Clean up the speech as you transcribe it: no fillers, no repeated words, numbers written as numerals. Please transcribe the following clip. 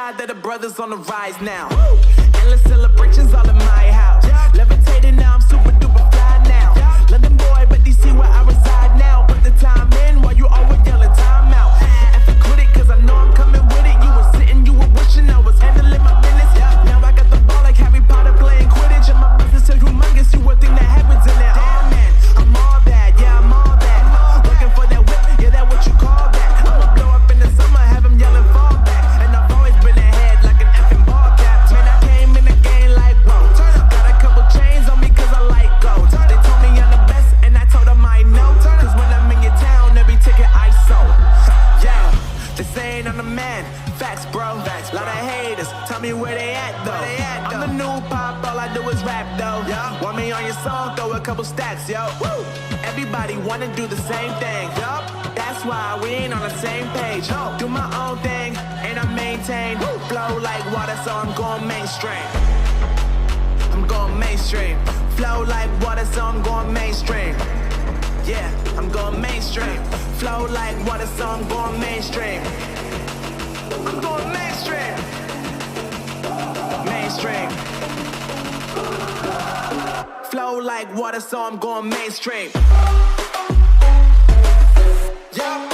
glad that the brothers on the rise now. Endless celebrations all in my house. Levitating now, I'm super duper fly now. London boy, but DC where I reside now. Put the time in while you always yelling time out. If you quit it, cause I know I'm coming with it. You were sitting, you were wishing I was handling my business. Now I got the ball like Harry Potter playing Quidditch. And my business is humongous, you would think that happens in there. Damn man, I'm all that, yeah I'm all that. Looking for that whip, yeah that what you call that. I'ma blow up in the summer, have him yelling fall back. And I've always been ahead like an effing ball cap. Man, I came in the game like whoa. Got a couple chains on me cause I like gold. They told me I'm the best and I told them I know. Cause when I'm in your town, every ticket I sold. Yeah, they saying I'm the man. Facts, bro. Facts, lot of haters. Tell me where they at, though. I'm the new pop, all I do is rap, though. Yeah. Want me on your song, throw a couple stacks, yo. Woo. Everybody wanna do the same thing. Yup. That's why we ain't on the same page. No. Do my own thing, and I maintain. Woo. Flow like water, so I'm going mainstream. I'm going mainstream. Flow like water, so I'm going mainstream. Yeah, I'm going mainstream. Flow like water, so I'm going mainstream. I'm going mainstream. Mainstream. Flow like water, so I'm going mainstream. Yeah.